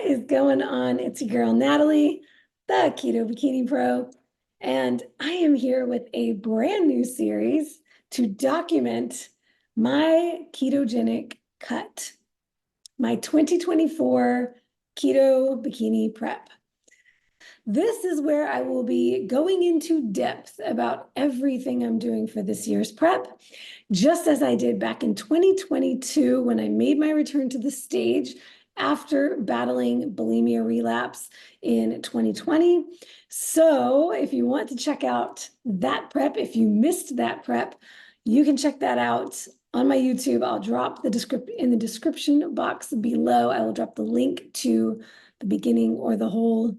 What is going on? It's your girl, Natalie, the Keto Bikini Pro, and I am here with a brand new series to document my ketogenic cut, my 2024 Keto Bikini Prep. This is where I will be going into depth about everything I'm doing for this year's prep, just as I did back in 2022 when I made my return to the stage after battling bulimia relapse in 2020. So if you want to check out that prep, if you missed that prep, you can check that out on my YouTube. I'll drop in the description box below. I will drop the link to the beginning or the whole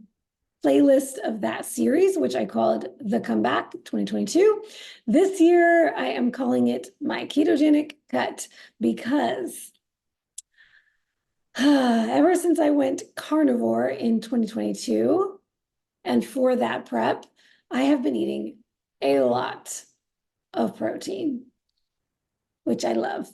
playlist of that series, which I called The Comeback 2022. This year, I am calling it my Ketogenic Cut because ever since I went carnivore in 2022, and for that prep, I have been eating a lot of protein, which I love.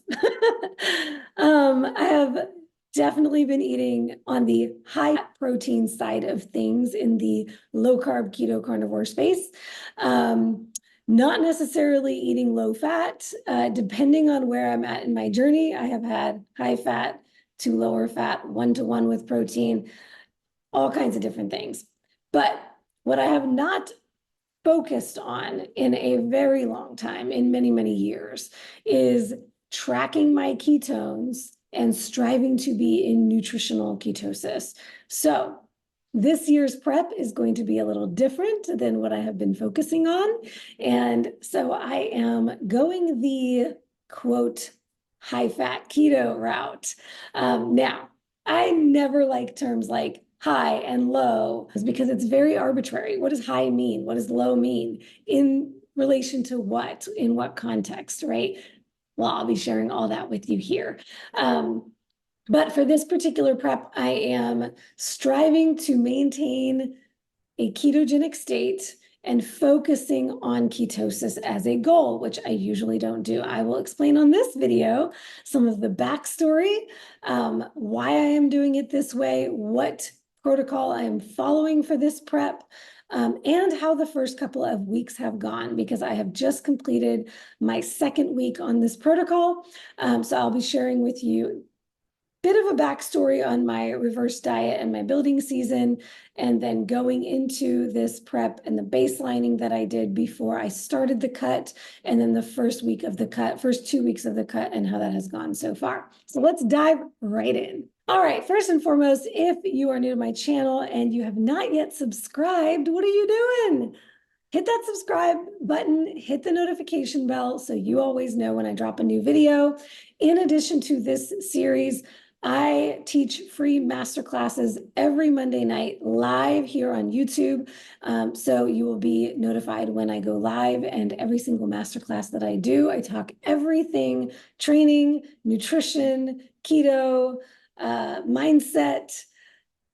I have definitely been eating on the high protein side of things in the low carb keto carnivore space. Not necessarily eating low fat. Depending on where I'm at in my journey, I have had high fat to lower fat, 1-to-1 with protein, all kinds of different things. But what I have not focused on in a very long time, in many, many years, is tracking my ketones and striving to be in nutritional ketosis. So this year's prep is going to be a little different than what I have been focusing on. And so I am going the, quote, high-fat keto route. Now, I never like terms like high and low because it's very arbitrary. What does high mean? What does low mean? In relation to what? In what context, right? Well, I'll be sharing all that with you here. But for this particular prep, I am striving to maintain a ketogenic state and focusing on ketosis as a goal, which I usually don't do. I will explain on this video some of the backstory, why I am doing it this way, what protocol I am following for this prep, and how the first couple of weeks have gone, because I have just completed my second week on this protocol. So I'll be sharing with you bit of a backstory on my reverse diet and my building season, and then going into this prep and the baselining that I did before I started the cut, and then the first week of the cut, first 2 weeks of the cut, and how that has gone so far. So let's dive right in. All right, first and foremost, if you are new to my channel and you have not yet subscribed, what are you doing? Hit that subscribe button, hit the notification bell so you always know when I drop a new video. In addition to this series, I teach free masterclasses every Monday night live here on YouTube. So you will be notified when I go live, and every single masterclass that I do, I talk everything: training, nutrition, keto, mindset,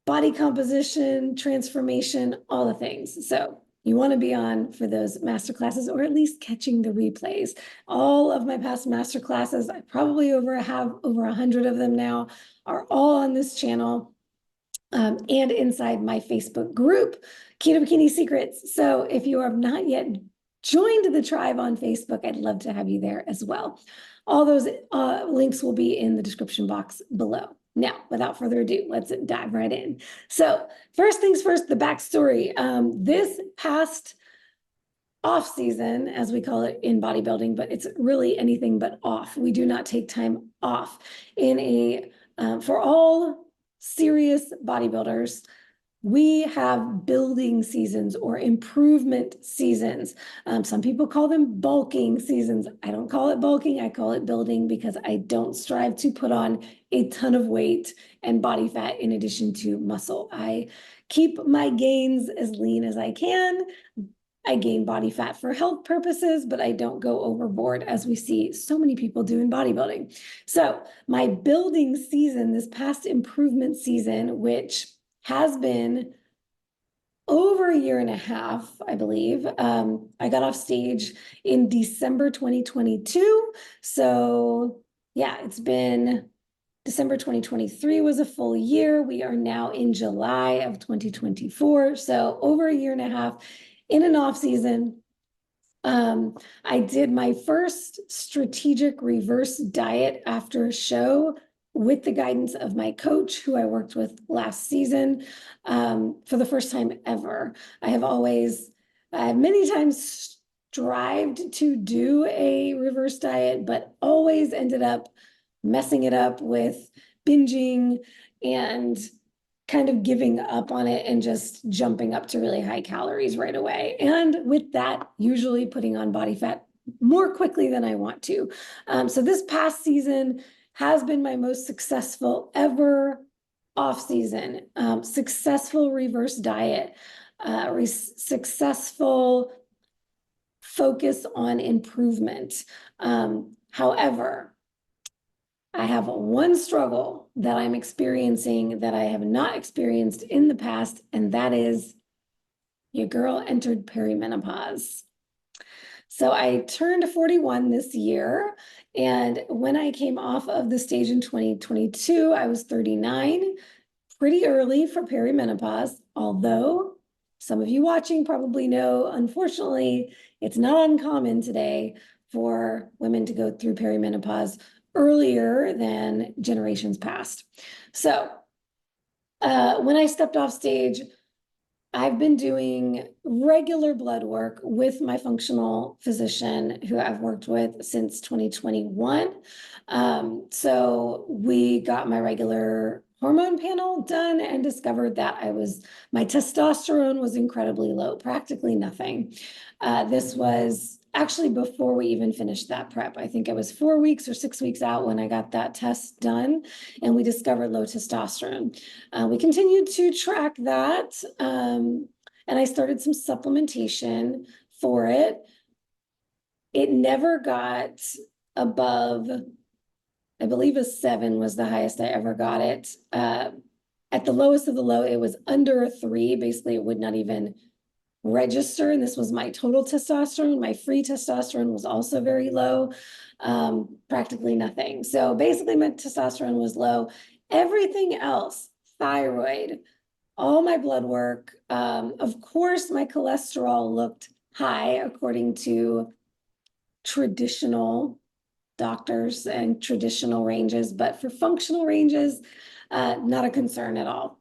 body composition, transformation, all the things. So you want to be on for those masterclasses, or at least catching the replays. All of my past masterclasses, I probably have over 100 of them now, are all on this channel and inside my Facebook group, Keto Bikini Secrets. So if you have not yet joined the tribe on Facebook, I'd love to have you there as well. All those links will be in the description box below. Now, without further ado, let's dive right in. So first things first, the backstory. This past off season, as we call it in bodybuilding, but it's really anything but off. We do not take time off. For all serious bodybuilders, we have building seasons or improvement seasons. Some people call them bulking seasons. I don't call it bulking, I call it building, because I don't strive to put on a ton of weight and body fat in addition to muscle. I keep my gains as lean as I can. I gain body fat for health purposes, but I don't go overboard, as we see so many people do in bodybuilding. So my building season, this past improvement season, which has been over a year and a half, I believe. I got off stage in December 2022. So yeah, it's been December 2023 was a full year. We are now in July of 2024. So over a year and a half in an off season. I did my first strategic reverse diet after a show with the guidance of my coach, who I worked with last season, for the first time ever. I have always, many times strived to do a reverse diet, but always ended up messing it up with binging and kind of giving up on it and just jumping up to really high calories right away. And with that, usually putting on body fat more quickly than I want to. So this past season has been my most successful ever off season, successful reverse diet, successful focus on improvement. However, I have one struggle that I'm experiencing that I have not experienced in the past, and that is your girl entered perimenopause. So I turned 41 this year, and when I came off of the stage in 2022, I was 39, pretty early for perimenopause, although some of you watching probably know, unfortunately, it's not uncommon today for women to go through perimenopause earlier than generations past. So when I stepped off stage, I've been doing regular blood work with my functional physician who I've worked with since 2021. So we got my regular hormone panel done and discovered that my testosterone was incredibly low, practically nothing. This was actually before we even finished that prep. I think it was 4 weeks or 6 weeks out when I got that test done, and we discovered low testosterone. We continued to track that, and I started some supplementation for it. It never got above, I believe a 7 was the highest I ever got it. At the lowest of the low, it was under a 3. Basically, it would not even register, and this was my total testosterone. My free testosterone was also very low, practically nothing. So basically my testosterone was low. Everything else, thyroid, all my blood work, of course my cholesterol looked high according to traditional doctors and traditional ranges, but for functional ranges, not a concern at all.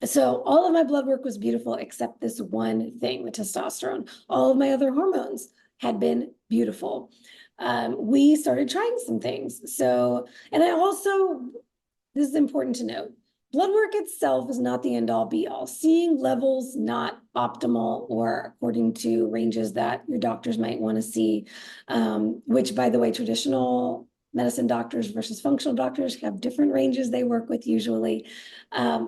So all of my blood work was beautiful, except this one thing, the testosterone. All of my other hormones had been beautiful. We started trying some things. So, and I also, this is important to note, blood work itself is not the end all be all. Seeing levels not optimal or according to ranges that your doctors might want to see, which by the way, traditional medicine doctors versus functional doctors have different ranges they work with usually.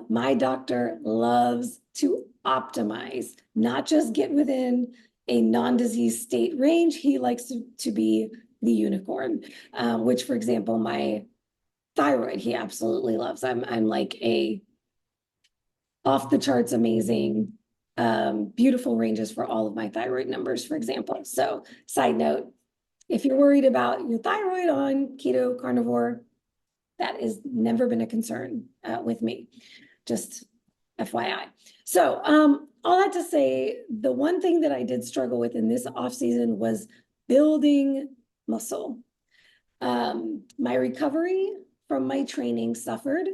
My doctor loves to optimize, not just get within a non-disease state range. He likes to be the unicorn, which, for example, my thyroid, he absolutely loves. I'm like a off the charts amazing, beautiful ranges for all of my thyroid numbers, for example. So side note, if you're worried about your thyroid on keto carnivore, that has never been a concern with me, just FYI. So all that to say, the one thing that I did struggle with in this off season was building muscle. My recovery from my training suffered,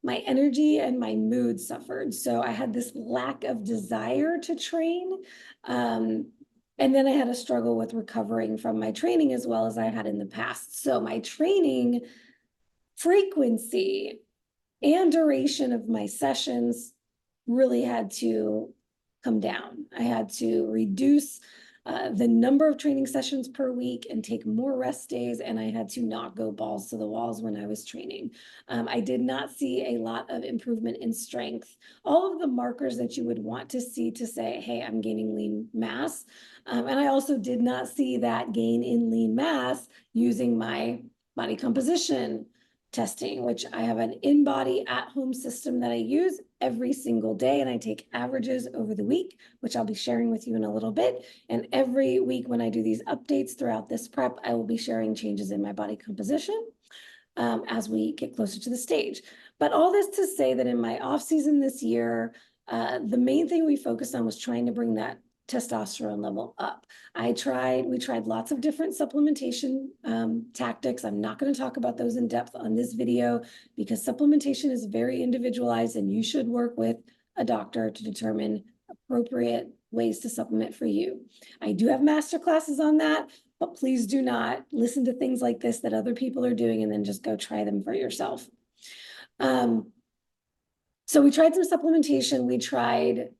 my energy and my mood suffered. So I had this lack of desire to train. And then I had a struggle with recovering from my training as well as I had in the past. So my training frequency and duration of my sessions really had to come down. I had to reduce the number of training sessions per week and take more rest days, and I had to not go balls to the walls when I was training. I did not see a lot of improvement in strength. All of the markers that you would want to see to say, hey, I'm gaining lean mass. And I also did not see that gain in lean mass using my body composition testing, which I have an in-body at-home system that I use every single day, and I take averages over the week, which I'll be sharing with you in a little bit. And every week when I do these updates throughout this prep, I will be sharing changes in my body composition. as we get closer to the stage. But all this to say that in my off season this year, the main thing we focused on was trying to bring that testosterone level up. We tried lots of different supplementation tactics. I'm not going to talk about those in depth on this video because supplementation is very individualized and you should work with a doctor to determine appropriate ways to supplement for you. I do have master classes on that, but please do not listen to things like this that other people are doing and then just go try them for yourself. So we tried some supplementation. We tried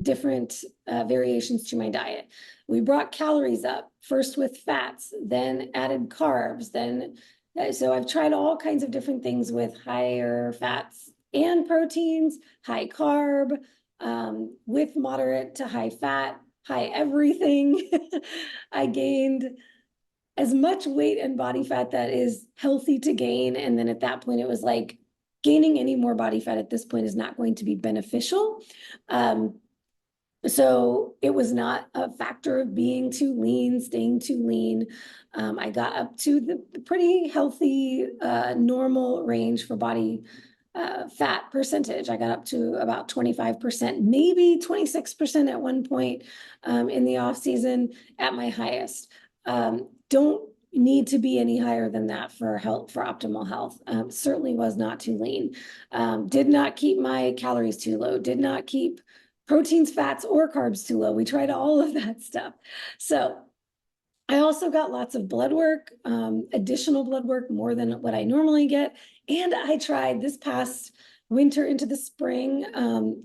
different variations to my diet. We brought calories up, first with fats, then added carbs, so I've tried all kinds of different things with higher fats and proteins, high carb, with moderate to high fat, high everything. I gained as much weight and body fat that is healthy to gain. And then at that point, it was like gaining any more body fat at this point is not going to be beneficial. So it was not a factor of being too lean, staying too lean. I got up to the pretty healthy, normal range for body fat percentage. I got up to about 25%, maybe 26% at one point in the off season at my highest. Don't need to be any higher than that for optimal health. Certainly was not too lean. Did not keep my calories too low. Did not keep proteins, fats, or carbs too low. We tried all of that stuff. So I also got lots of blood work, additional blood work, more than what I normally get. And I tried this past winter into the spring,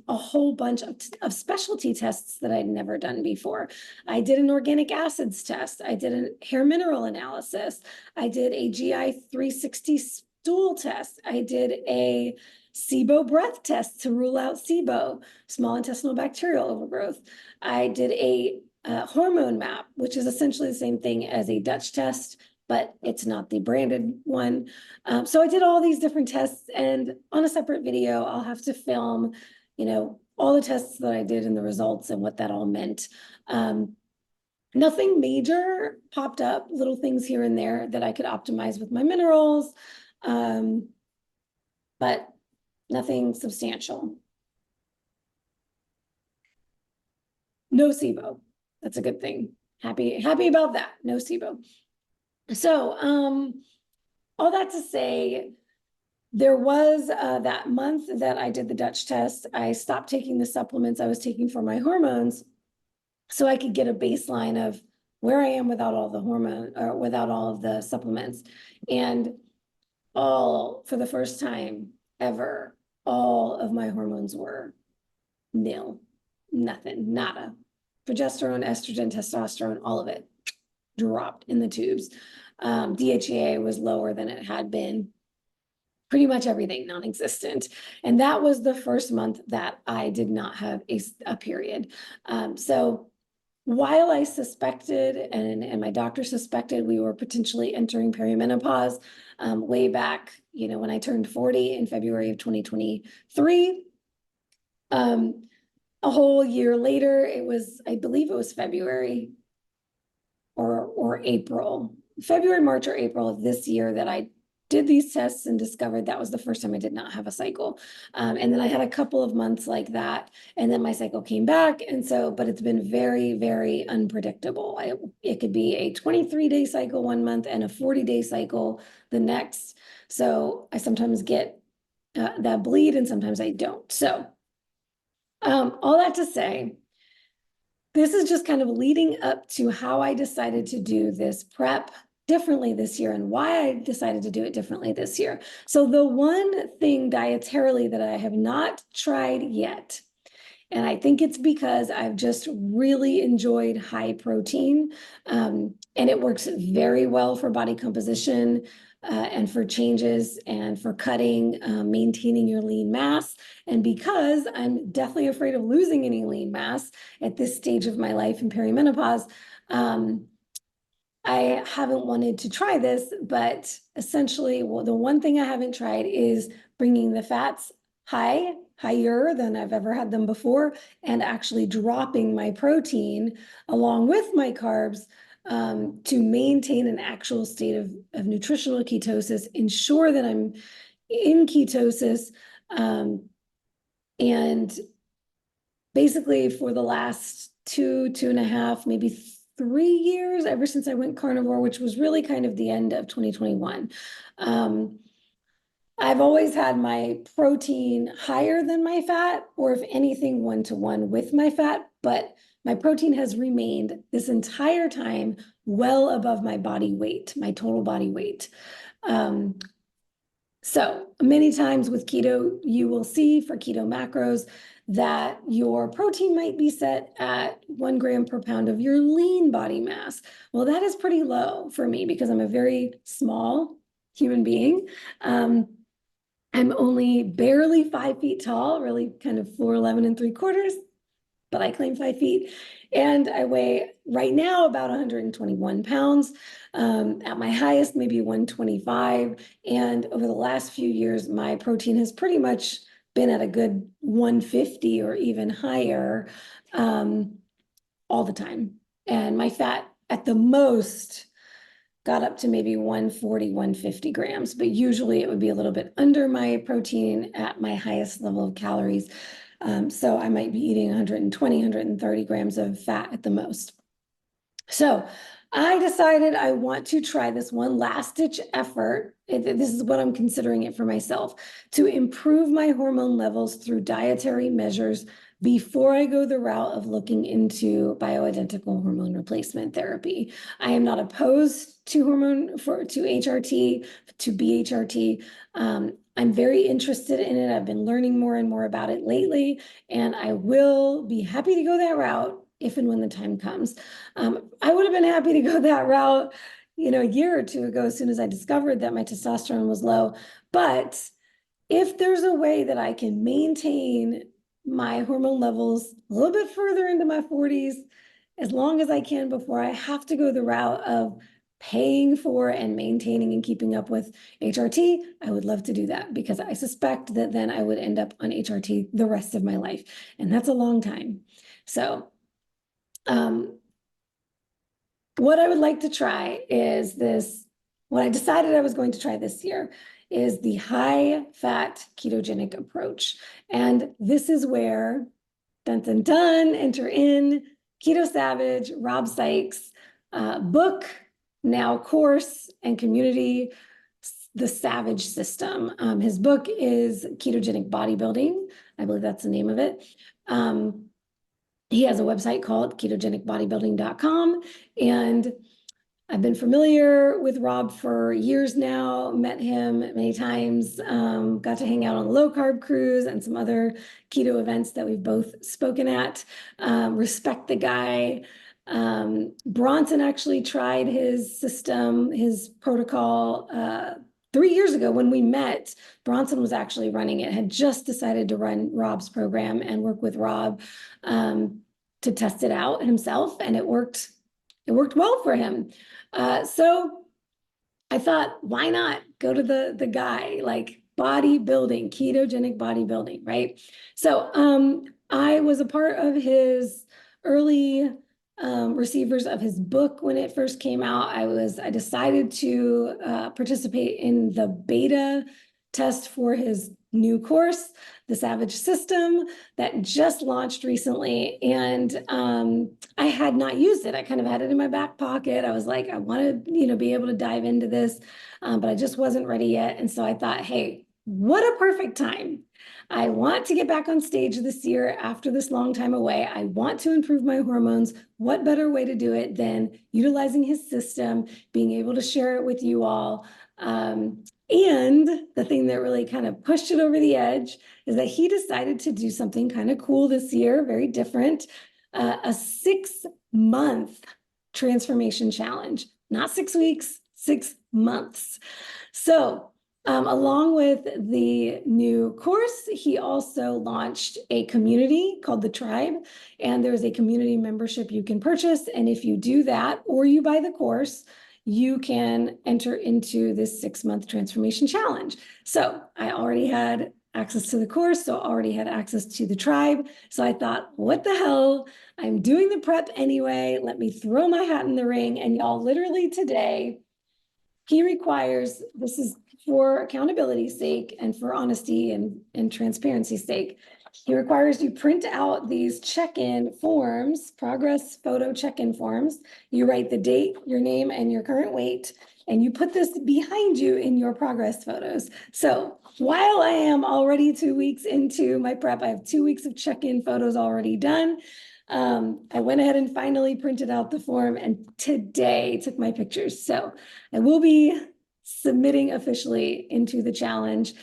a whole bunch of specialty tests that I'd never done before. I did an organic acids test. I did a hair mineral analysis. I did a GI 360 stool test. I did a SIBO breath test to rule out SIBO, small intestinal bacterial overgrowth. I did a hormone map, which is essentially the same thing as a Dutch test, but it's not the branded one. So I did all these different tests, and on a separate video, I'll have to film, all the tests that I did and the results and what that all meant. Nothing major popped up, little things here and there that I could optimize with my minerals, but nothing substantial. No SIBO. That's a good thing. Happy about that. No SIBO. So, all that to say, there was that month that I did the Dutch test, I stopped taking the supplements I was taking for my hormones so I could get a baseline of where I am without all the hormone or without all of the supplements. And for the first time ever, all of my hormones were nil, nothing, nada. Progesterone, estrogen, testosterone, all of it dropped in the tubes. DHEA was lower than it had been. Pretty much everything non-existent. And that was the first month that I did not have a period. So while I suspected, and my doctor suspected we were potentially entering perimenopause way back, when I turned 40 in February of 2023, a whole year later, I believe it was February or April, February, March, or April of this year that I did these tests and discovered that was the first time I did not have a cycle. And then I had a couple of months like that, and then my cycle came back. And so, but it's been very, very unpredictable. It could be a 23-day cycle one month and a 40-day cycle the next. So I sometimes get that bleed and sometimes I don't. So all that to say, this is just kind of leading up to how I decided to do this prep differently this year and why I decided to do it differently this year. So the one thing dietarily that I have not tried yet, and I think it's because I've just really enjoyed high protein, and it works very well for body composition, and for changes and for cutting, maintaining your lean mass. And because I'm deathly afraid of losing any lean mass at this stage of my life in perimenopause, I haven't wanted to try this, but essentially, the one thing I haven't tried is bringing the fats higher than I've ever had them before, and actually dropping my protein along with my carbs to maintain an actual state of nutritional ketosis, ensure that I'm in ketosis, and basically for the last 2.5, maybe 3 years, ever since I went carnivore, which was really kind of the end of 2021. I've always had my protein higher than my fat, or if anything, 1-to-1 with my fat, but my protein has remained this entire time well above my body weight, my total body weight. So many times with keto, you will see for keto macros that your protein might be set at 1 gram per pound of your lean body mass. Well, that is pretty low for me because I'm a very small human being. I'm only barely 5 feet tall, really kind of 4'11 3/4, but I claim 5 feet. And I weigh right now about 121 pounds. At my highest, maybe 125. And over the last few years, my protein has pretty much been at a good 150 or even higher all the time. And my fat at the most got up to maybe 140, 150 grams, but usually it would be a little bit under my protein at my highest level of calories. So I might be eating 120, 130 grams of fat at the most. So I decided I want to try this one last-ditch effort. This is what I'm considering it for myself, to improve my hormone levels through dietary measures before I go the route of looking into bioidentical hormone replacement therapy. I am not opposed to HRT, to BHRT. I'm very interested in it. I've been learning more and more about it lately, and I will be happy to go that route if and when the time comes. I would have been happy to go that route, a year or two ago, as soon as I discovered that my testosterone was low. But if there's a way that I can maintain my hormone levels a little bit further into my 40s, as long as I can before I have to go the route of paying for and maintaining and keeping up with HRT, I would love to do that, because I suspect that then I would end up on HRT the rest of my life. And that's a long time. So what I would like to try is this. What I decided I was going to try this year is the high-fat ketogenic approach. And this is where, dun, dun, dun, enter in Keto Savage, Rob Sykes' book, now course and community, The Savage System. His book is Ketogenic Bodybuilding. I believe that's the name of it. He has a website called ketogenicbodybuilding.com, and I've been familiar with Rob for years now, met him many times, got to hang out on the low carb cruise and some other keto events that we've both spoken at. Respect the guy. Bronson actually tried his system, his protocol, 3 years ago when we met. Bronson was actually running it, had just decided to run Rob's program and work with Rob to test it out himself, and it worked well for him. So I thought, why not go to the guy, like bodybuilding, ketogenic bodybuilding, right? So I was a part of his early receivers of his book when it first came out. I decided to participate in the beta test for his new course, The Savage System, that just launched recently. And I had not used it. I kind of had it in my back pocket. I was like, I want to, be able to dive into this, but I just wasn't ready yet. And so I thought, hey, what a perfect time. I want to get back on stage this year after this long time away. I want to improve my hormones. What better way to do it than utilizing his system, being able to share it with you all. And the thing that really kind of pushed it over the edge is that he decided to do something kind of cool this year, very different, a 6-month transformation challenge, not 6 weeks, 6 months. So along with the new course, he also launched a community called The Tribe, and there's a community membership you can purchase. And if you do that, or you buy the course, you can enter into this 6-month transformation challenge. So I already had access to the course, so already had access to the tribe. So I thought, what the hell? I'm doing the prep anyway. Let me throw my hat in the ring. And y'all, literally today, he requires, this is for accountability's sake and for honesty and transparency's sake, he requires you print out these check-in forms, progress photo check-in forms. You write the date, your name, and your current weight, and you put this behind you in your progress photos. So while I am already 2 weeks into my prep, I have 2 weeks of check-in photos already done. I went ahead and finally printed out the form and today took my pictures. So I will be submitting officially into the challenge.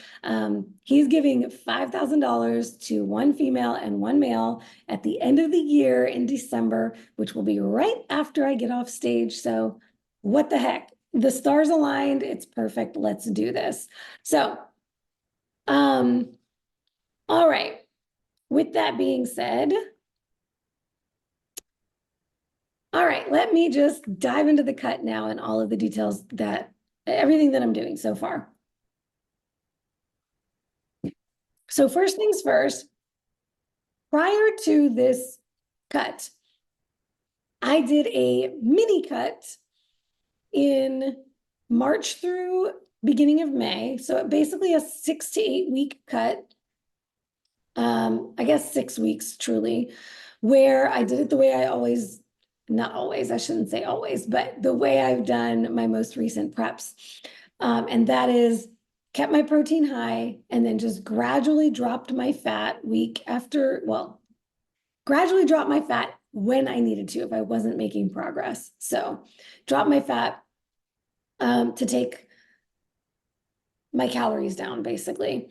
He's giving $5,000 to one female and one male at the end of the year in December, which will be right after I get off stage. So what the heck? The stars aligned. It's perfect. Let's do this. So, all right. With that being said, all right, let me just dive into the cut now and all of the details that everything that I'm doing so far. So first things first, prior to this cut, I did a mini cut in March through beginning of May. So basically a 6 to 8 week cut. I guess 6 weeks truly, where I did it the way I always, not always, I shouldn't say always, but the way I've done my most recent preps. And that is kept my protein high and then just gradually dropped my fat week after, well, gradually dropped my fat when I needed to, if I wasn't making progress. So drop my fat to take my calories down, basically.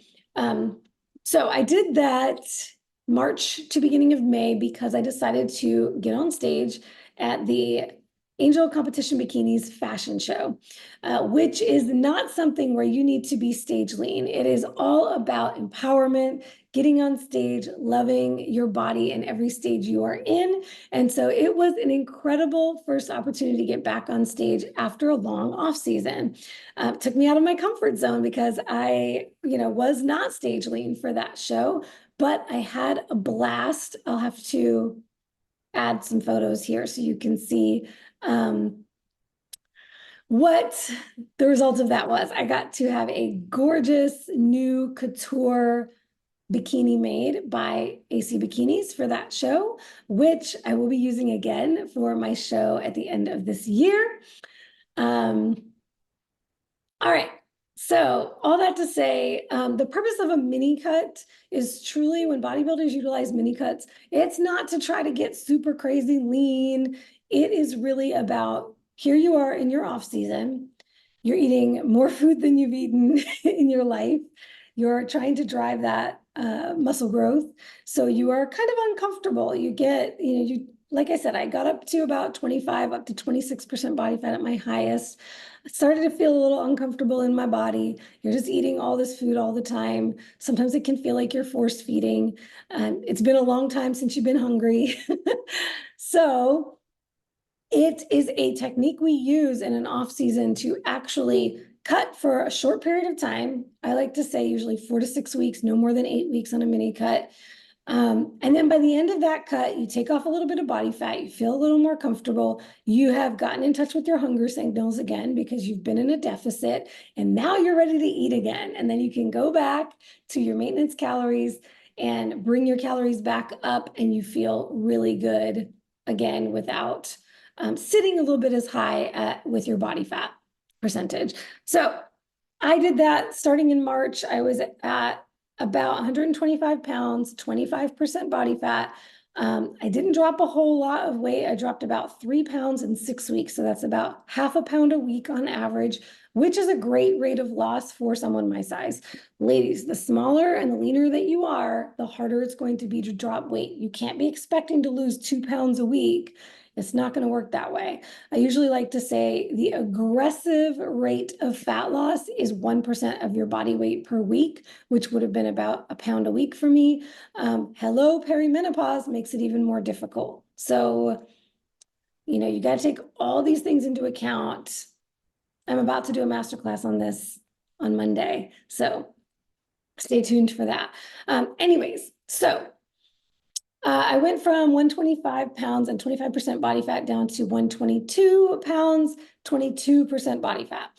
So I did that March to beginning of May because I decided to get on stage at the Angel Competition Bikinis fashion show, which is not something where you need to be stage lean. It is all about empowerment, getting on stage, loving your body in every stage you are in. And so it was an incredible first opportunity to get back on stage after a long off season. Took me out of my comfort zone because I, was not stage lean for that show, but I had a blast. I'll have to add some photos here so you can see what the result of that was. I got to have a gorgeous new couture bikini made by AC Bikinis for that show, which I will be using again for my show at the end of this year. All right. So all that to say, the purpose of a mini cut is truly when bodybuilders utilize mini cuts, it's not to try to get super crazy lean. It is really about, here you are in your off season, you're eating more food than you've eaten in your life. You're trying to drive that muscle growth. So you are kind of uncomfortable. You get, like I said, I got up to about 25, up to 26% body fat at my highest. I started to feel a little uncomfortable in my body. You're just eating all this food all the time. Sometimes it can feel like you're force feeding. It's been a long time since you've been hungry. So it is a technique we use in an off season to actually cut for a short period of time. I like to say usually 4 to 6 weeks, no more than 8 weeks on a mini cut. And then by the end of that cut, you take off a little bit of body fat, you feel a little more comfortable, you have gotten in touch with your hunger signals again because you've been in a deficit, and now you're ready to eat again. And then you can go back to your maintenance calories and bring your calories back up, and you feel really good again without sitting a little bit as high with your body fat percentage. So I did that starting in March. I was at about 125 pounds, 25% body fat. I didn't drop a whole lot of weight. I dropped about 3 pounds in 6 weeks. So that's about half a pound a week on average, which is a great rate of loss for someone my size. Ladies, the smaller and the leaner that you are, the harder it's going to be to drop weight. You can't be expecting to lose 2 pounds a week. It's not going to work that way. I usually like to say the aggressive rate of fat loss is 1% of your body weight per week, which would have been about a pound a week for me. Hello, perimenopause makes it even more difficult. So, you got to take all these things into account. I'm about to do a masterclass on this on Monday. So stay tuned for that. Anyways, so I went from 125 pounds and 25% body fat down to 122 pounds, 22% body fat.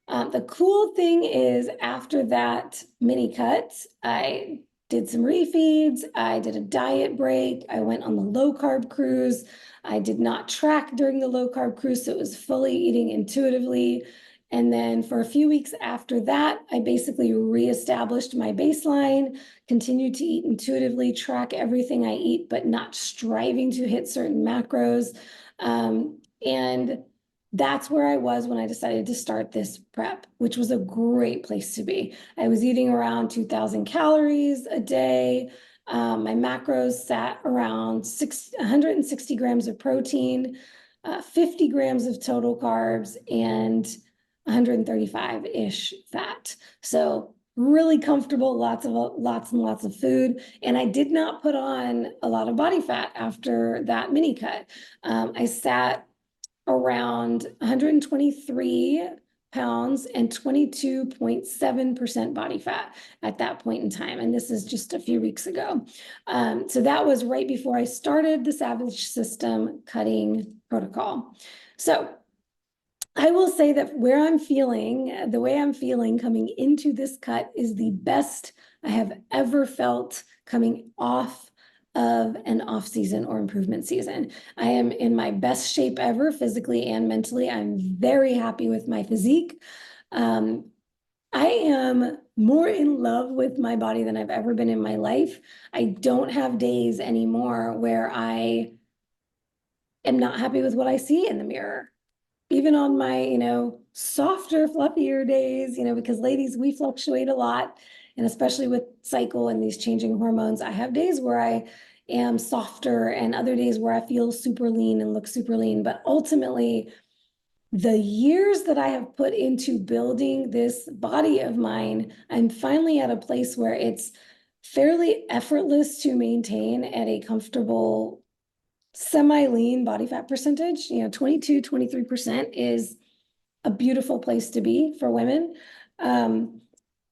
The cool thing is, after that mini cut, I did some refeeds, I did a diet break, I went on the low carb cruise. I did not track during the low carb cruise, so it was fully eating intuitively. And then for a few weeks after that, I basically reestablished my baseline, continued to eat intuitively, track everything I eat, but not striving to hit certain macros. And that's where I was when I decided to start this prep, which was a great place to be. I was eating around 2,000 calories a day. My macros sat around 160 grams of protein, 50 grams of total carbs, and 135-ish fat. So really comfortable, lots and lots of food. And I did not put on a lot of body fat after that mini cut. I sat around 123 pounds and 22.7% body fat at that point in time. And this is just a few weeks ago. So that was right before I started the Savage System cutting protocol. So I will say that where I'm feeling, the way I'm feeling coming into this cut is the best I have ever felt coming off of an off season or improvement season. I am in my best shape ever, physically and mentally. I'm very happy with my physique. I am more in love with my body than I've ever been in my life. I don't have days anymore where I am not happy with what I see in the mirror. Even on my, softer, fluffier days, because ladies, we fluctuate a lot. And especially with cycle and these changing hormones, I have days where I am softer and other days where I feel super lean and look super lean. But ultimately, the years that I have put into building this body of mine, I'm finally at a place where it's fairly effortless to maintain at a comfortable semi-lean body fat percentage. 22, 23% is a beautiful place to be for women.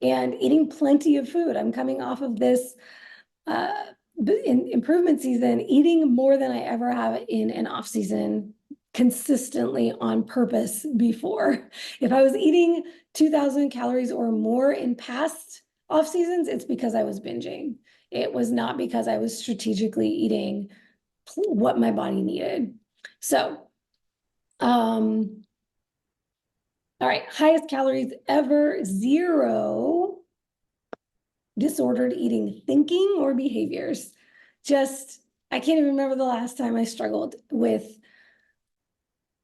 And eating plenty of food. I'm coming off of this improvement season, eating more than I ever have in an off season consistently on purpose before. If I was eating 2,000 calories or more in past off seasons, it's because I was binging. It was not because I was strategically eating what my body needed. So, all right, highest calories ever, 0 disordered eating thinking or behaviors. I can't even remember the last time I struggled with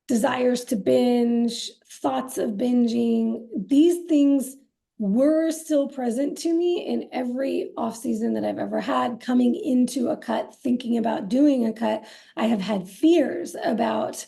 desires to binge, thoughts of binging. These things were still present to me in every off season that I've ever had. Coming into a cut, thinking about doing a cut, I have had fears about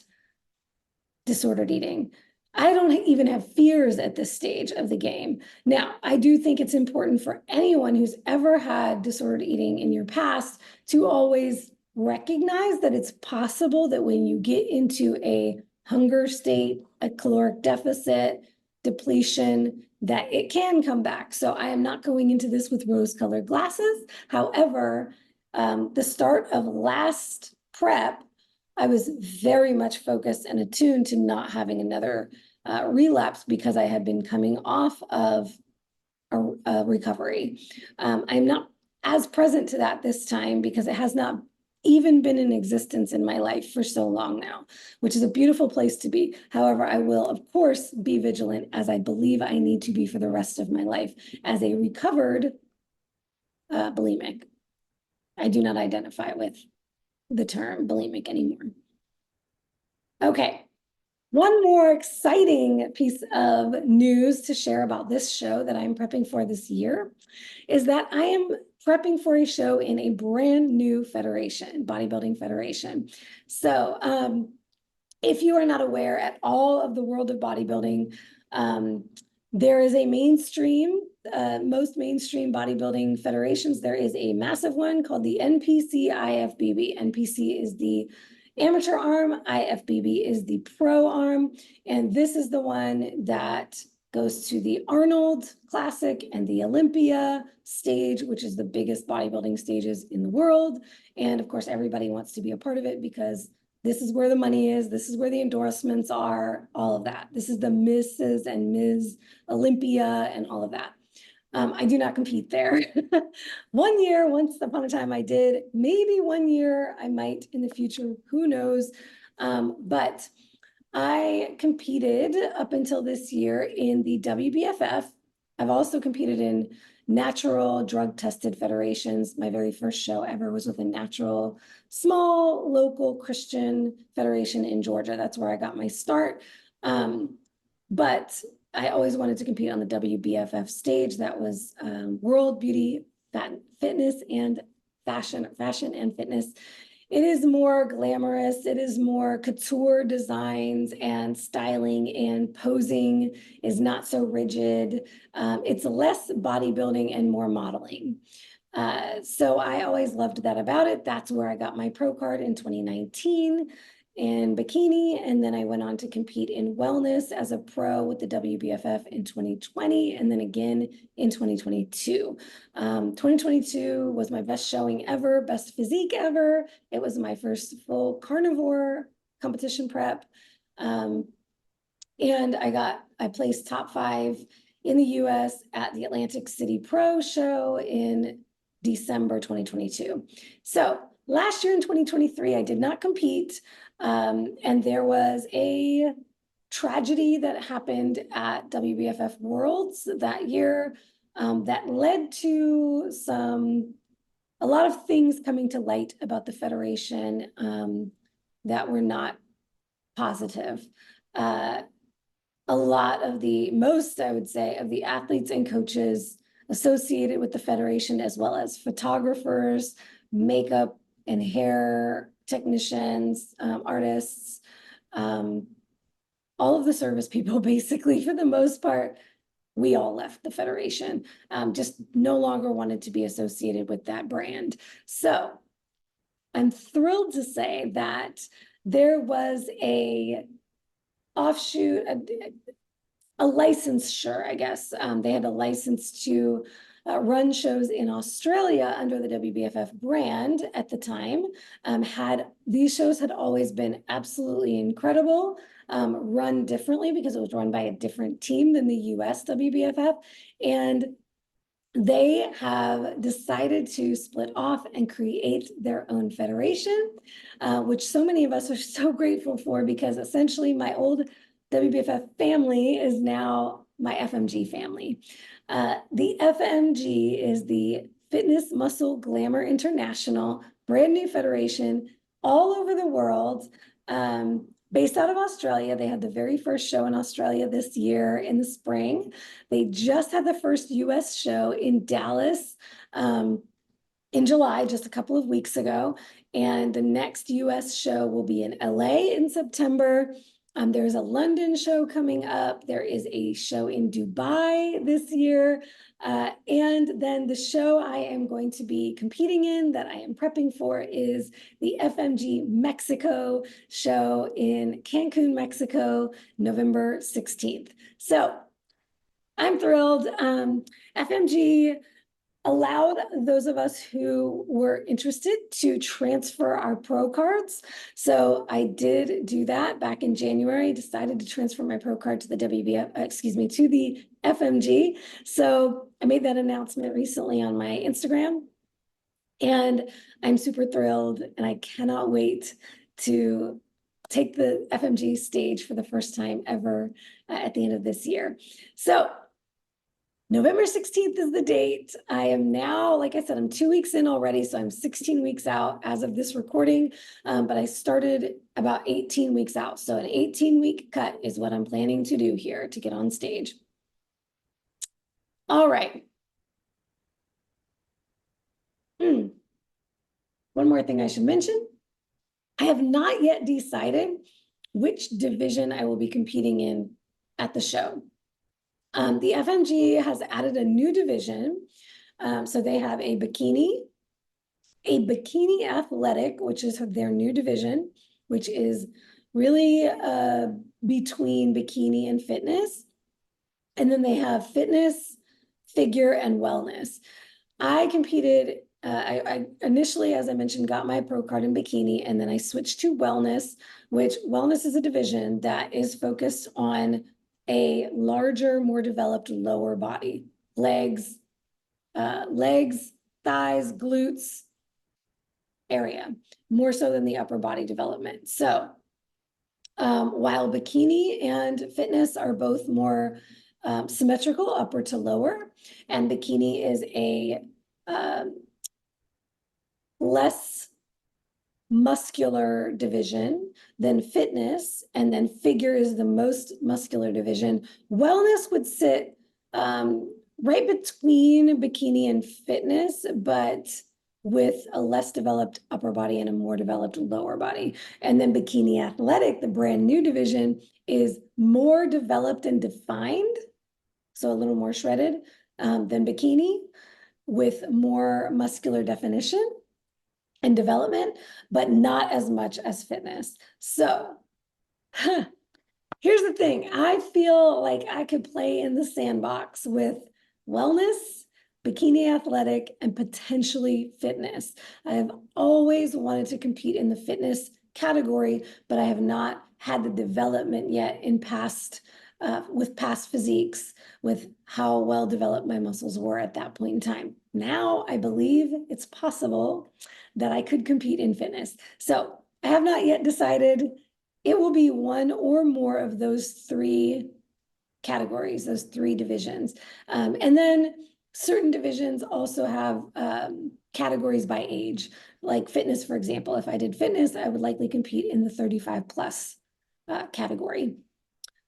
disordered eating. I don't even have fears at this stage of the game. Now, I do think it's important for anyone who's ever had disordered eating in your past to always recognize that it's possible that when you get into a hunger state, a caloric deficit, depletion, that it can come back. So I am not going into this with rose-colored glasses. However, the start of last prep, I was very much focused and attuned to not having another relapse because I had been coming off of a recovery. I'm not as present to that this time because it has not even been in existence in my life for so long now, which is a beautiful place to be. However, I will, of course, be vigilant, as I believe I need to be for the rest of my life as a recovered bulimic. I do not identify with the term bulimic anymore. Okay, one more exciting piece of news to share about this show that I'm prepping for this year is that I am prepping for a show in a brand new federation, bodybuilding federation. So if you are not aware at all of the world of bodybuilding, there is a mainstream, most mainstream bodybuilding federations. There is a massive one called the NPC IFBB. NPC is the amateur arm, IFBB is the pro arm, and this is the one that goes to the Arnold Classic and the Olympia stage, which is the biggest bodybuilding stages in the world. And of course, everybody wants to be a part of it because this is where the money is. This is where the endorsements are, all of that. This is the Mrs. and Ms. Olympia and all of that. I do not compete there. One year, once upon a time I did, maybe 1 year I might in the future, who knows? But I competed up until this year in the WBFF. I've also competed in natural drug tested federations. My very first show ever was with a natural, small, local Christian federation in Georgia. That's where I got my start. But I always wanted to compete on the WBFF stage. That was World Beauty, Fitness, and Fashion and Fitness. It is more glamorous. It is more couture designs and styling, and posing is not so rigid. It's less bodybuilding and more modeling. So I always loved that about it. That's where I got my pro card in 2019 in bikini. And then I went on to compete in wellness as a pro with the WBFF in 2020, and then again in 2022. 2022 was my best showing ever, best physique ever. It was my first full carnivore competition prep. And I placed top 5 in the US at the Atlantic City Pro Show in December 2022. So last year in 2023, I did not compete. And there was a tragedy that happened at WBFF Worlds that year that led to a lot of things coming to light about the federation that were not positive. A lot of most, I would say, of the athletes and coaches associated with the federation, as well as photographers, makeup and hair technicians, artists, all of the service people, basically, for the most part, we all left the federation, just no longer wanted to be associated with that brand. So I'm thrilled to say that there was a offshoot, a licensure, I guess. They had a license to run shows in Australia under the WBFF brand at the time. These shows had always been absolutely incredible, run differently because it was run by a different team than the US WBFF. And they have decided to split off and create their own federation, which so many of us are so grateful for, because essentially my old WBFF family is now my FMG family. The FMG is the Fitness Muscle Glamour International, brand new federation all over the world, based out of Australia. They had the very first show in Australia this year in the spring. They just had the first US show in Dallas in July, just a couple of weeks ago. And the next US show will be in LA in September. There's a London show coming up. There is a show in Dubai this year. And then the show I am going to be competing in, that I am prepping for, is the FMG Mexico show in Cancun, Mexico, November 16th. So I'm thrilled. FMG allowed those of us who were interested to transfer our pro cards. So I did do that back in January, decided to transfer my pro card to the to the FMG. So I made that announcement recently on my Instagram, and I'm super thrilled, and I cannot wait to take the FMG stage for the first time ever at the end of this year. So November 16th is the date. I am now, like I said, I'm 2 weeks in already, so I'm 16 weeks out as of this recording, but I started about 18 weeks out. So an 18-week cut is what I'm planning to do here to get on stage. All right. One more thing I should mention. I have not yet decided which division I will be competing in at the show. The FMG has added a new division. So they have a bikini athletic, which is their new division, which is really between bikini and fitness. And then they have fitness, figure, and wellness. I competed, I initially, as I mentioned, got my pro card in bikini, and then I switched to wellness, which wellness is a division that is focused on a larger, more developed lower body, legs, thighs, glutes area, more so than the upper body development. So while bikini and fitness are both more symmetrical, upper to lower, and bikini is a less muscular division than fitness, and then figure is the most muscular division. Wellness would sit right between bikini and fitness, but with a less developed upper body and a more developed lower body. And then bikini athletic, the brand new division, is more developed and defined, so a little more shredded than bikini, with more muscular definition and development, but not as much as fitness. So here's the thing. I feel like I could play in the sandbox with wellness, bikini athletic, and potentially fitness. I have always wanted to compete in the fitness category, but I have not had the development yet in with past physiques, with how well developed my muscles were at that point in time. Now I believe it's possible that I could compete in fitness. So I have not yet decided. It will be one or more of those three categories, those three divisions. And then certain divisions also have categories by age, like fitness, for example. If I did fitness, I would likely compete in the 35 plus category.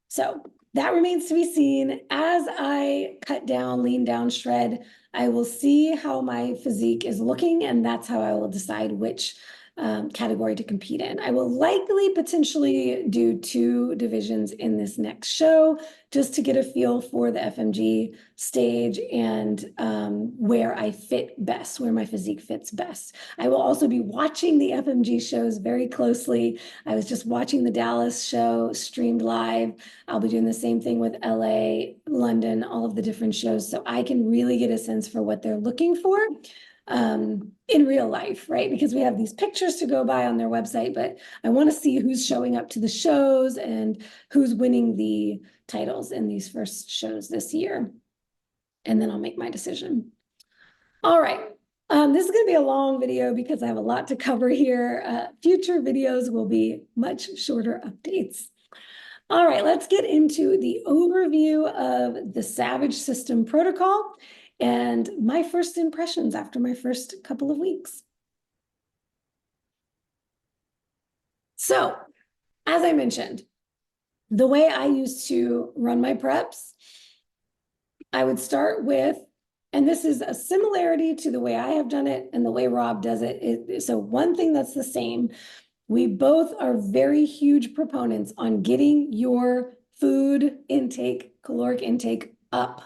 So that remains to be seen. As I cut down, lean down, shred, I will see how my physique is looking, and that's how I will decide which category to compete in. I will likely potentially do 2 divisions in this next show, just to get a feel for the FMG stage and where I fit best, where my physique fits best. I will also be watching the FMG shows very closely. I was just watching the Dallas show streamed live. I'll be doing the same thing with LA, London, all of the different shows, so I can really get a sense for what they're looking for in real life, right? Because we have these pictures to go by on their website, but I want to see who's showing up to the shows and who's winning the titles in these first shows this year. And then I'll make my decision. All right. This is going to be a long video because I have a lot to cover here. Future videos will be much shorter updates. All right, let's get into the overview of the Savage System protocol and my first impressions after my first couple of weeks. So, as I mentioned, the way I used to run my preps, I would start with, and this is a similarity to the way I have done it and the way Rob does it. So one thing that's the same, we both are very huge proponents on getting your food intake, caloric intake up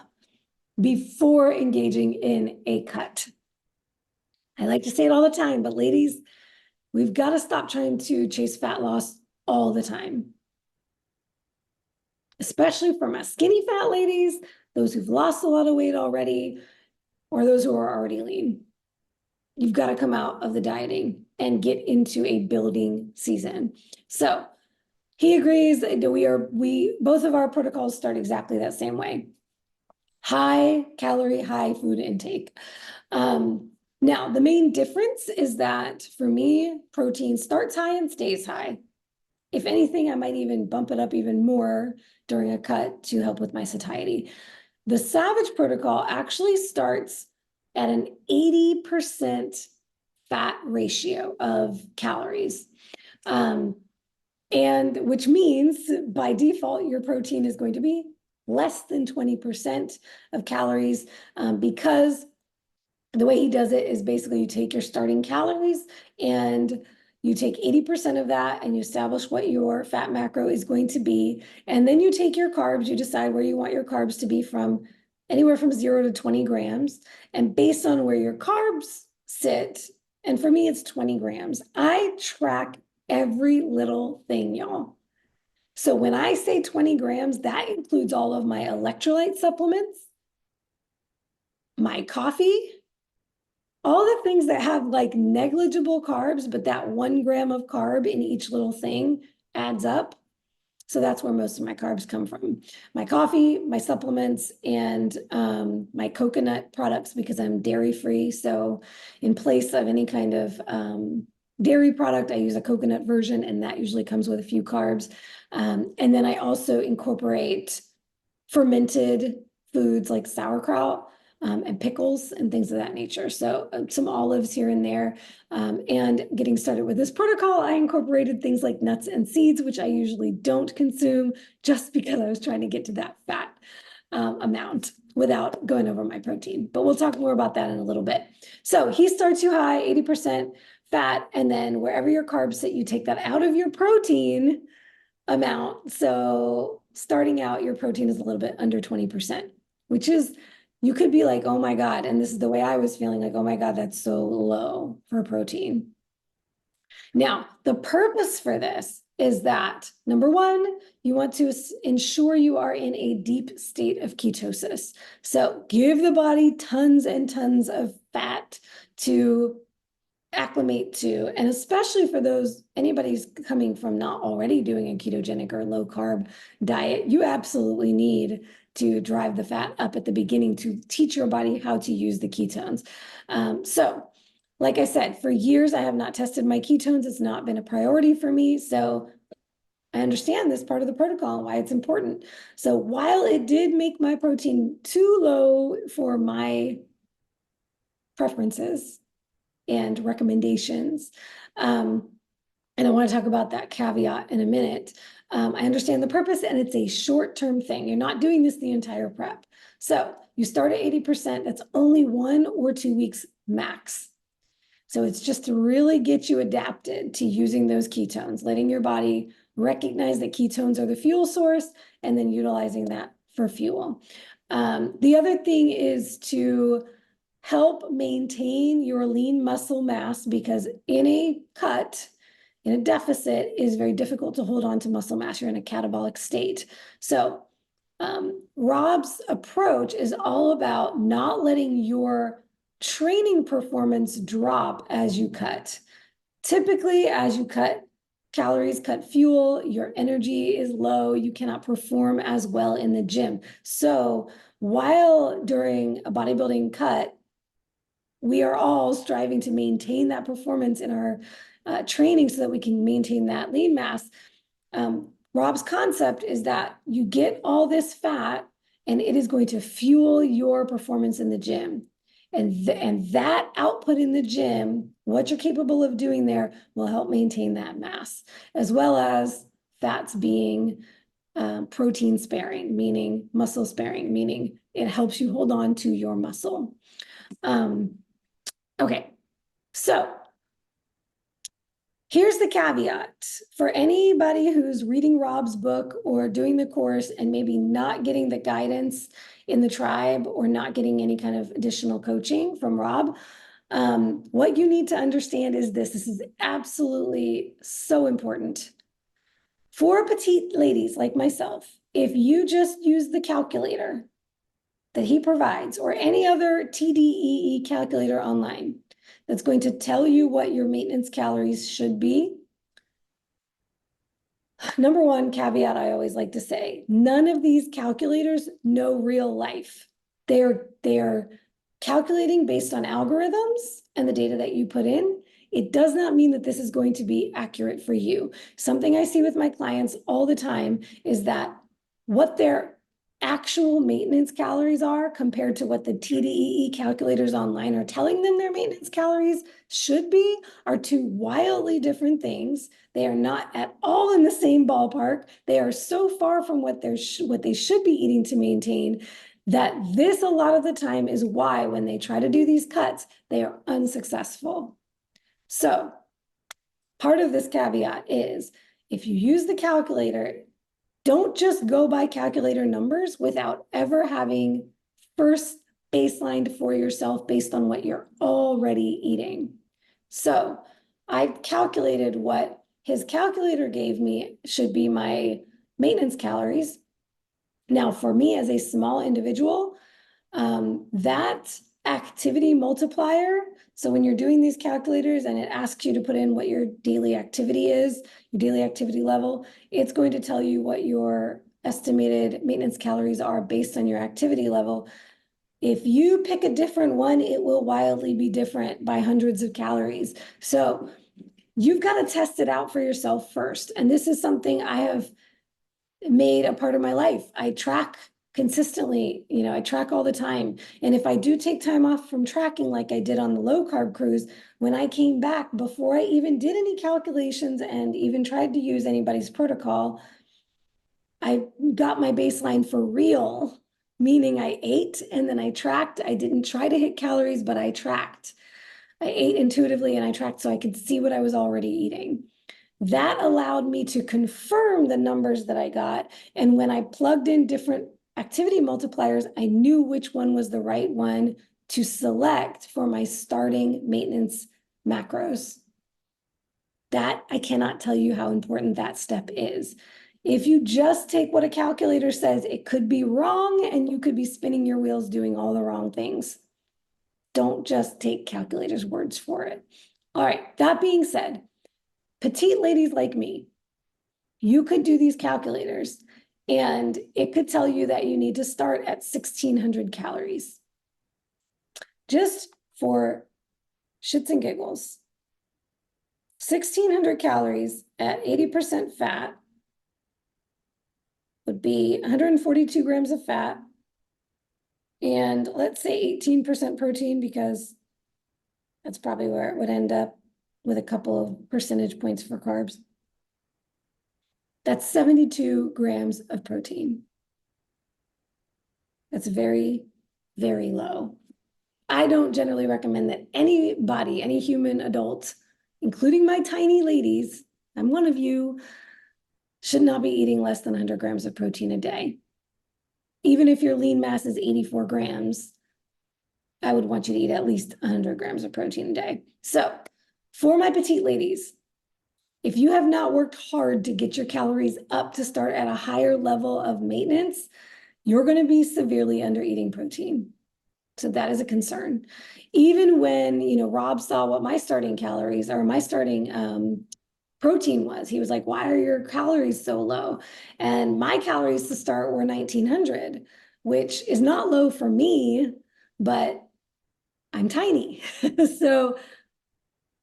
before engaging in a cut. I like to say it all the time, but ladies, we've got to stop trying to chase fat loss all the time. Especially for my skinny fat ladies, those who've lost a lot of weight already, or those who are already lean. You've got to come out of the dieting and get into a building season. So he agrees that we both of our protocols start exactly that same way. High calorie, high food intake. Now, the main difference is that for me, protein starts high and stays high. If anything, I might even bump it up even more during a cut to help with my satiety. The Savage protocol actually starts at an 80% fat ratio of calories. And which means by default, your protein is going to be less than 20% of calories because the way he does it is basically you take your starting calories and you take 80% of that and you establish what your fat macro is going to be. And then you take your carbs, you decide where you want your carbs to be from anywhere from 0 to 20 grams. And based on where your carbs sit, and for me, it's 20 grams, I track every little thing, y'all. So when I say 20 grams, that includes all of my electrolyte supplements, my coffee, all the things that have like negligible carbs, but that 1 gram of carb in each little thing adds up. So that's where most of my carbs come from. My coffee, my supplements, and my coconut products, because I'm dairy-free. So in place of any kind of dairy product, I use a coconut version, and that usually comes with a few carbs. And then I also incorporate fermented foods like sauerkraut and pickles and things of that nature. So some olives here and there. And getting started with this protocol, I incorporated things like nuts and seeds, which I usually don't consume, just because I was trying to get to that fat amount without going over my protein. But we'll talk more about that in a little bit. So he starts you high, 80% fat, and then wherever your carbs sit, you take that out of your protein amount. So starting out, your protein is a little bit under 20%, which is, you could be like, oh my God, and this is the way I was feeling, like, oh my God, that's so low for protein. Now, the purpose for this is that, number one, you want to ensure you are in a deep state of ketosis. So give the body tons and tons of fat to acclimate to, and especially for those, anybody's coming from not already doing a ketogenic or low carb diet, you absolutely need to drive the fat up at the beginning to teach your body how to use the ketones. So like I said, for years, I have not tested my ketones. It's not been a priority for me. So I understand this part of the protocol and why it's important. So while it did make my protein too low for my preferences and recommendations, and I want to talk about that caveat in a minute. I understand the purpose, and it's a short-term thing. You're not doing this the entire prep. So you start at 80%. That's only 1 or 2 weeks max. So it's just to really get you adapted to using those ketones, letting your body recognize that ketones are the fuel source, and then utilizing that for fuel. The other thing is to help maintain your lean muscle mass, because in a cut, in a deficit, it is very difficult to hold on to muscle mass. You're in a catabolic state. So Rob's approach is all about not letting your training performance drop as you cut. Typically, as you cut calories, cut fuel, your energy is low, you cannot perform as well in the gym. So while during a bodybuilding cut, we are all striving to maintain that performance in our training so that we can maintain that lean mass. Rob's concept is that you get all this fat and it is going to fuel your performance in the gym. And that output in the gym, what you're capable of doing there, will help maintain that mass, as well as fats being protein sparing, meaning muscle sparing, meaning it helps you hold on to your muscle. Okay, so here's the caveat for anybody who's reading Rob's book or doing the course and maybe not getting the guidance in the tribe or not getting any kind of additional coaching from Rob. What you need to understand is this. This is absolutely so important. For petite ladies like myself, if you just use the calculator that he provides or any other TDEE calculator online that's going to tell you what your maintenance calories should be, number one caveat I always like to say, none of these calculators know real life. They're calculating based on algorithms and the data that you put in. It does not mean that this is going to be accurate for you. Something I see with my clients all the time is that what their actual maintenance calories are compared to what the TDEE calculators online are telling them their maintenance calories should be are two wildly different things. They are not at all in the same ballpark. They are so far from what they should be eating to maintain that this, a lot of the time, is why when they try to do these cuts, they are unsuccessful. So part of this caveat is if you use the calculator, don't just go by calculator numbers without ever having first baselined for yourself based on what you're already eating. So I calculated what his calculator gave me should be my maintenance calories. Now, for me as a small individual, that activity multiplier, so when you're doing these calculators and it asks you to put in what your daily activity is, your daily activity level, it's going to tell you what your estimated maintenance calories are based on your activity level. If you pick a different one, it will wildly be different by hundreds of calories. So you've got to test it out for yourself first. And this is something I have made a part of my life. I track consistently, I track all the time. And if I do take time off from tracking, like I did on the low carb cruise, when I came back, before I even did any calculations and even tried to use anybody's protocol, I got my baseline for real, meaning I ate and then I tracked. I didn't try to hit calories, but I tracked. I ate intuitively and I tracked so I could see what I was already eating. That allowed me to confirm the numbers that I got. And when I plugged in different activity multipliers, I knew which one was the right one to select for my starting maintenance macros. That, I cannot tell you how important that step is. If you just take what a calculator says, it could be wrong and you could be spinning your wheels doing all the wrong things. Don't just take calculators' words for it. All right, that being said, petite ladies like me, you could do these calculators and it could tell you that you need to start at 1,600 calories. Just for shits and giggles. 1,600 calories at 80% fat would be 142 grams of fat and let's say 18% protein, because that's probably where it would end up with a couple of percentage points for carbs. That's 72 grams of protein. That's very, very low. I don't generally recommend that anybody, any human adult, including my tiny ladies, I'm one of you, should not be eating less than 100 grams of protein a day. Even if your lean mass is 84 grams, I would want you to eat at least 100 grams of protein a day. So for my petite ladies, if you have not worked hard to get your calories up to start at a higher level of maintenance, you're going to be severely under eating protein. So that is a concern. Even when, Rob saw what my starting calories or my starting protein was, he was like, why are your calories so low? And my calories to start were 1,900, which is not low for me, but I'm tiny. So,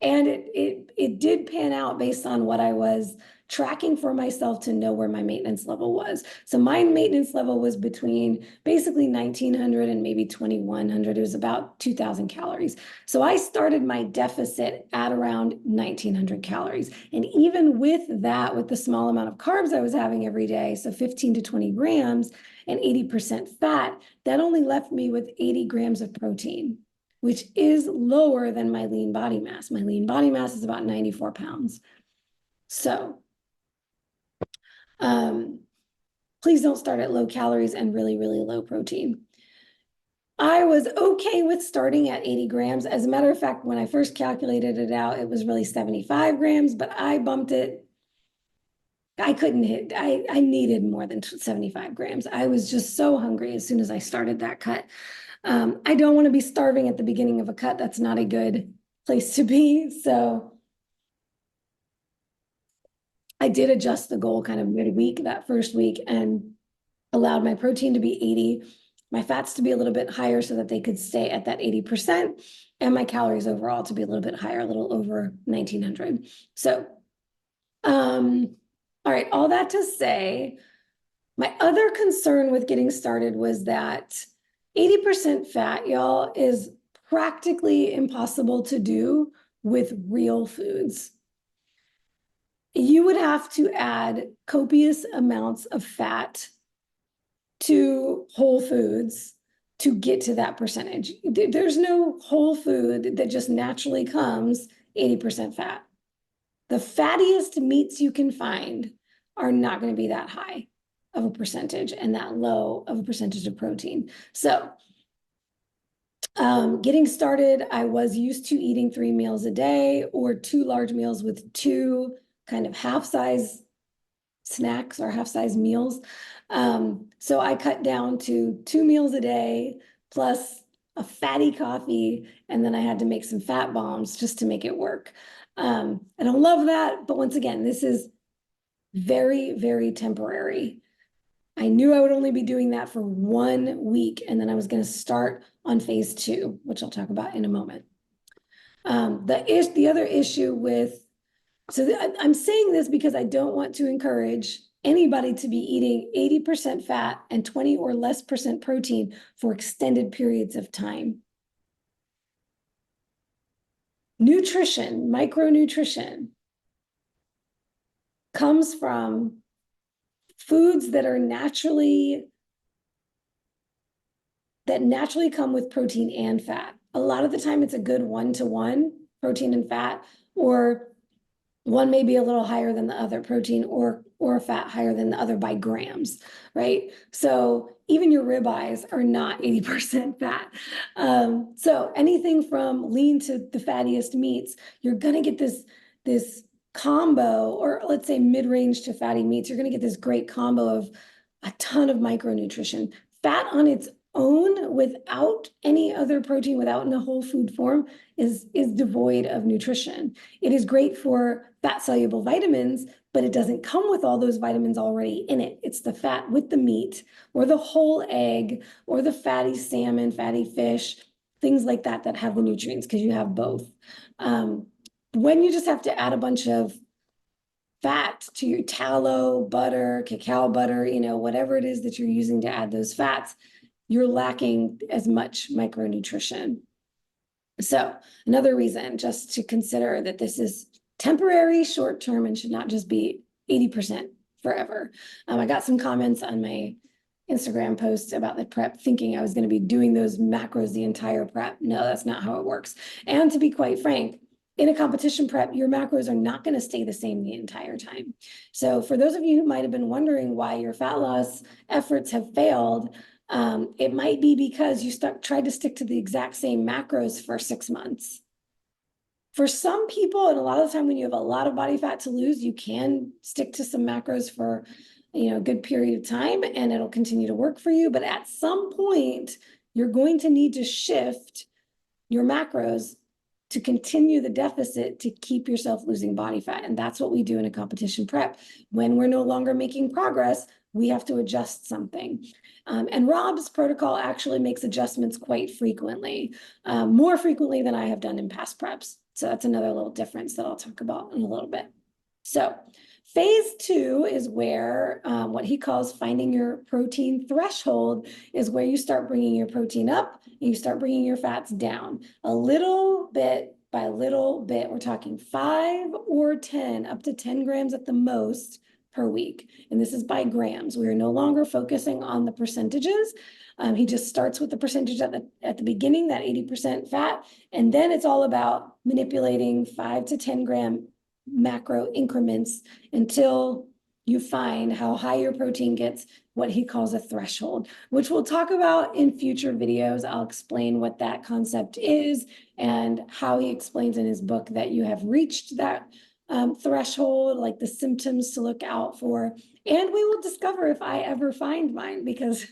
and it did pan out based on what I was tracking for myself to know where my maintenance level was. So my maintenance level was between basically 1,900 and maybe 2,100. It was about 2,000 calories. So I started my deficit at around 1,900 calories. And even with that, with the small amount of carbs I was having every day, so 15 to 20 grams and 80% fat, that only left me with 80 grams of protein, which is lower than my lean body mass. My lean body mass is about 94 pounds. So please don't start at low calories and really, really low protein. I was okay with starting at 80 grams. As a matter of fact, when I first calculated it out, it was really 75 grams, but I bumped it. I couldn't hit, I needed more than 75 grams. I was just so hungry as soon as I started that cut. I don't want to be starving at the beginning of a cut. That's not a good place to be. So I did adjust the goal kind of midweek, that first week, and allowed my protein to be 80, my fats to be a little bit higher so that they could stay at that 80%, and my calories overall to be a little bit higher, a little over 1,900. So, all right, all that to say, my other concern with getting started was that 80% fat, y'all, is practically impossible to do with real foods. You would have to add copious amounts of fat to whole foods to get to that percentage. There's no whole food that just naturally comes 80% fat. The fattiest meats you can find are not going to be that high of a percentage and that low of a percentage of protein. So getting started, I was used to eating 3 meals a day or 2 large meals with 2 kind of half-size snacks or half-size meals. So I cut down to 2 meals a day plus a fatty coffee, and then I had to make some fat bombs just to make it work. I don't love that, but once again, this is very, very temporary. I knew I would only be doing that for 1 week, and then I was going to start on phase 2, which I'll talk about in a moment. The other issue with, I'm saying this because I don't want to encourage anybody to be eating 80% fat and 20 or less % protein for extended periods of time. Nutrition, micronutrition, comes from foods that naturally come with protein and fat. A lot of the time it's a good 1-to-1 protein and fat, or one may be a little higher than the other, protein or fat higher than the other by grams, right? So even your ribeyes are not 80% fat. So anything from lean to the fattiest meats, you're gonna get this combo, or let's say mid-range to fatty meats, you're gonna get this great combo of a ton of micronutrition. Fat on its own, without any other protein, without in a whole food form, is devoid of nutrition. It is great for fat-soluble vitamins, but it doesn't come with all those vitamins already in it. It's the fat with the meat, or the whole egg, or the fatty salmon, fatty fish, things like that that have the nutrients, because you have both. When you just have to add a bunch of fat to your tallow, butter, cacao butter, whatever it is that you're using to add those fats, you're lacking as much micronutrition. So another reason just to consider that this is temporary, short-term, and should not just be 80% forever. I got some comments on my Instagram post about the prep, thinking I was going to be doing those macros the entire prep. No, that's not how it works. And to be quite frank, in a competition prep, your macros are not going to stay the same the entire time. So for those of you who might have been wondering why your fat loss efforts have failed, it might be because you tried to stick to the exact same macros for 6 months. For some people, and a lot of the time when you have a lot of body fat to lose, you can stick to some macros for a good period of time, and it'll continue to work for you. But at some point, you're going to need to shift your macros to continue the deficit to keep yourself losing body fat. And that's what we do in a competition prep. When we're no longer making progress, we have to adjust something. And Rob's protocol actually makes adjustments quite frequently, more frequently than I have done in past preps. So that's another little difference that I'll talk about in a little bit. So phase 2 is where what he calls finding your protein threshold is where you start bringing your protein up and you start bringing your fats down a little bit by little bit. We're talking 5 or 10, up to 10 grams at the most per week. And this is by grams. We are no longer focusing on the percentages. He just starts with the percentage at the beginning, that 80% fat, and then it's all about manipulating 5 to 10 gram macro increments until you find how high your protein gets, what he calls a threshold, which we'll talk about in future videos. I'll explain what that concept is and how he explains in his book that you have reached that threshold, like the symptoms to look out for. And we will discover if I ever find mine, because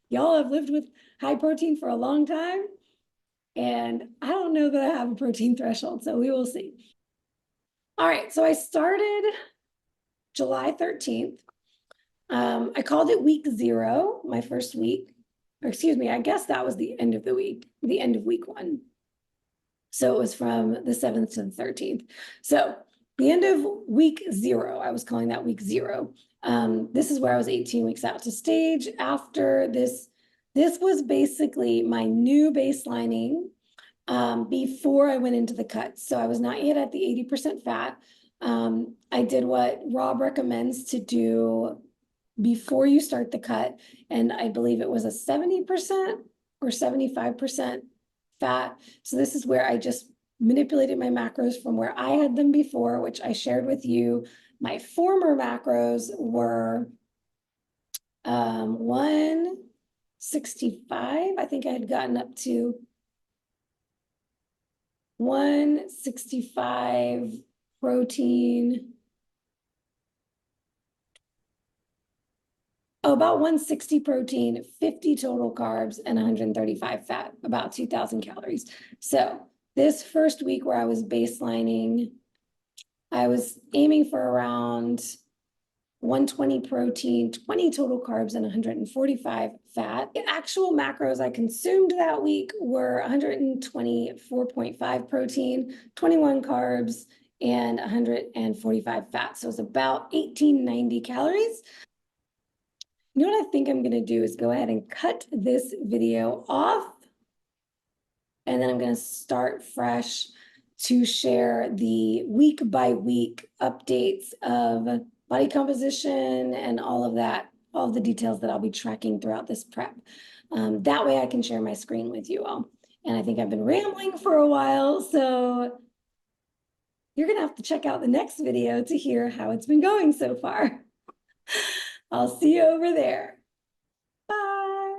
y'all have lived with high protein for a long time, and I don't know that I have a protein threshold, so we will see. All right, so I started July 13th. I called it week 0, my first week. Or excuse me, I guess that was the end of the week, the end of week 1. So it was from the 7th to the 13th. So the end of week 0, I was calling that week 0. This is where I was 18 weeks out to stage. After this, this was basically my new baselining before I went into the cut. So I was not yet at the 80% fat. I did what Rob recommends to do before you start the cut. And I believe it was a 70% or 75% fat. So this is where I just manipulated my macros from where I had them before, which I shared with you. My former macros were 165. I think I had gotten up to 165 protein, Oh, about 160 protein, 50 total carbs, and 135 fat, about 2,000 calories. So this first week where I was baselining, I was aiming for around 120 protein, 20 total carbs, and 145 fat. The actual macros I consumed that week were 124.5 protein, 21 carbs, and 145 fat. So it's about 1,890 calories. You know what I think I'm going to do is go ahead and cut this video off. And then I'm going to start fresh to share the week by week updates of body composition and all of that, all of the details that I'll be tracking throughout this prep. That way I can share my screen with you all. And I think I've been rambling for a while, so you're going to have to check out the next video to hear how it's been going so far. I'll see you over there. Bye.